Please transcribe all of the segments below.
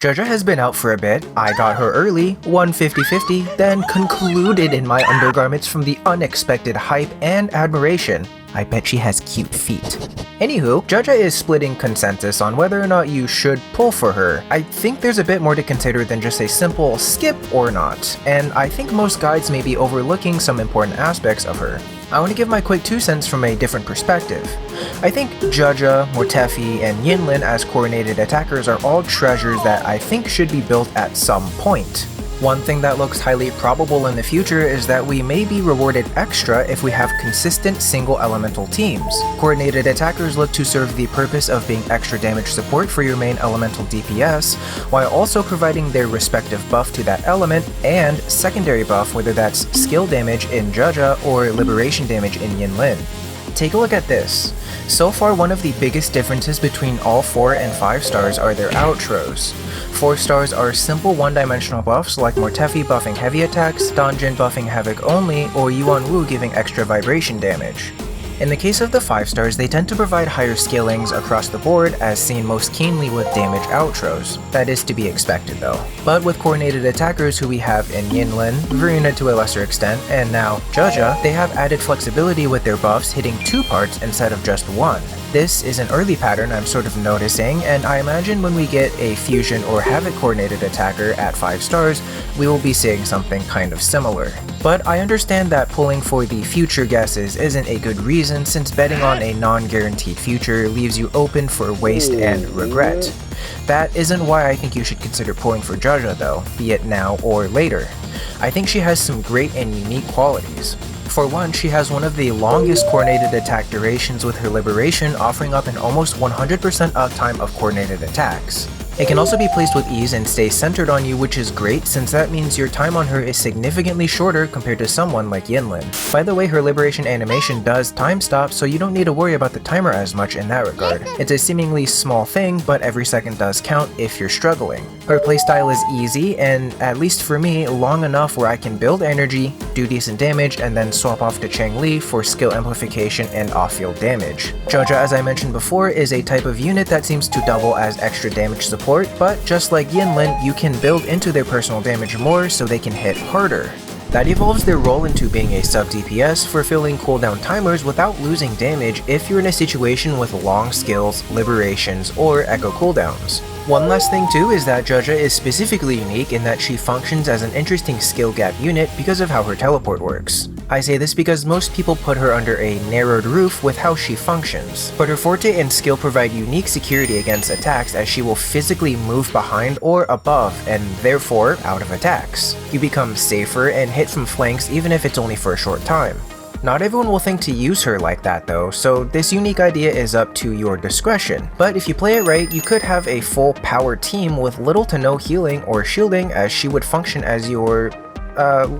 Zhezhi has been out for a bit. I got her early, won 50-50, then concluded in my undergarments from the unexpected hype and admiration. I bet she has cute feet. Anywho, Zhezhi is splitting consensus on whether or not you should pull for her. I think there's a bit more to consider than just a simple skip or not, and I think most guides may be overlooking some important aspects of her. I want to give my quick 2 cents from a different perspective. I think Zhezhi, Mortefi, and Yinlin as coordinated attackers are all treasures that I think should be built at some point. One thing that looks highly probable in the future is that we may be rewarded extra if we have consistent single elemental teams. Coordinated attackers look to serve the purpose of being extra damage support for your main elemental DPS, while also providing their respective buff to that element and secondary buff, whether that's skill damage in Zhezhi or liberation damage in Yinlin. Take a look at this. So far, one of the biggest differences between all 4 and 5 stars are their outros. 4 stars are simple one-dimensional buffs like Mortefi buffing heavy attacks, Donjin buffing Havoc only, or Yuan Wu giving extra vibration damage. In the case of the 5 stars, they tend to provide higher scalings across the board, as seen most keenly with damage outros. That is to be expected though. But with coordinated attackers who we have in Yinlin, Verina to a lesser extent, and now Zhezhi, they have added flexibility with their buffs hitting 2 parts instead of just 1. This is an early pattern I'm sort of noticing, and I imagine when we get a fusion or havoc coordinated attacker at 5 stars, we will be seeing something kind of similar. But I understand that pulling for the future guesses isn't a good reason, since betting on a non-guaranteed future leaves you open for waste and regret. That isn't why I think you should consider pulling for Zhezhi though, be it now or later. I think she has some great and unique qualities. For one, she has one of the longest coordinated attack durations, with her liberation offering up an almost 100% uptime of coordinated attacks. It can also be placed with ease and stay centered on you, which is great since that means your time on her is significantly shorter compared to someone like Yinlin. By the way, her liberation animation does time stop, so you don't need to worry about the timer as much in that regard. It's a seemingly small thing, but every second does count if you're struggling. Her playstyle is easy and, at least for me, long enough where I can build energy, do decent damage, and then swap off to Changli for skill amplification and off-field damage. Zhezhi, as I mentioned before, is a type of unit that seems to double as extra damage support, but just like Yinlin, you can build into their personal damage more so they can hit harder. That evolves their role into being a sub-DPS, fulfilling cooldown timers without losing damage if you're in a situation with long skills, liberations, or echo cooldowns. One last thing too is that Zhezhi is specifically unique in that she functions as an interesting skill gap unit because of how her teleport works. I say this because most people put her under a narrowed roof with how she functions, but her forte and skill provide unique security against attacks, as she will physically move behind or above and therefore out of attacks. You become safer and hit from flanks even if it's only for a short time. Not everyone will think to use her like that though, so this unique idea is up to your discretion. But if you play it right, you could have a full power team with little to no healing or shielding, as she would function as your,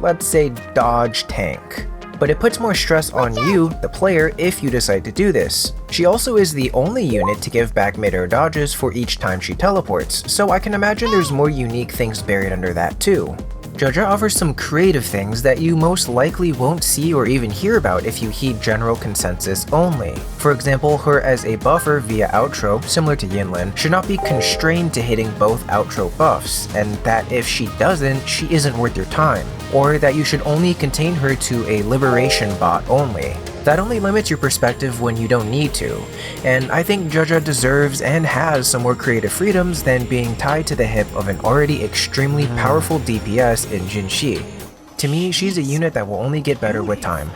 let's say, dodge tank. But it puts more stress on you, the player, if you decide to do this. She also is the only unit to give back mid-air dodges for each time she teleports, so I can imagine there's more unique things buried under that too. Zhezhi offers some creative things that you most likely won't see or even hear about if you heed general consensus only. For example, her as a buffer via outro, similar to Yinlin, should not be constrained to hitting both outro buffs, and that if she doesn't, she isn't worth your time. Or that you should only contain her to a liberation bot only. That only limits your perspective when you don't need to, and I think Zhezhi deserves and has some more creative freedoms than being tied to the hip of an already extremely powerful DPS in Zhezhi. To me, she's a unit that will only get better with time.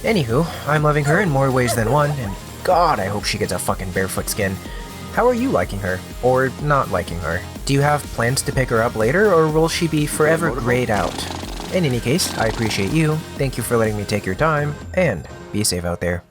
Anywho, I'm loving her in more ways than one, and God, I hope she gets a fucking barefoot skin. How are you liking her? Or not liking her? Do you have plans to pick her up later, or will she be forever grayed out? In any case, I appreciate you, thank you for letting me take your time, and be safe out there.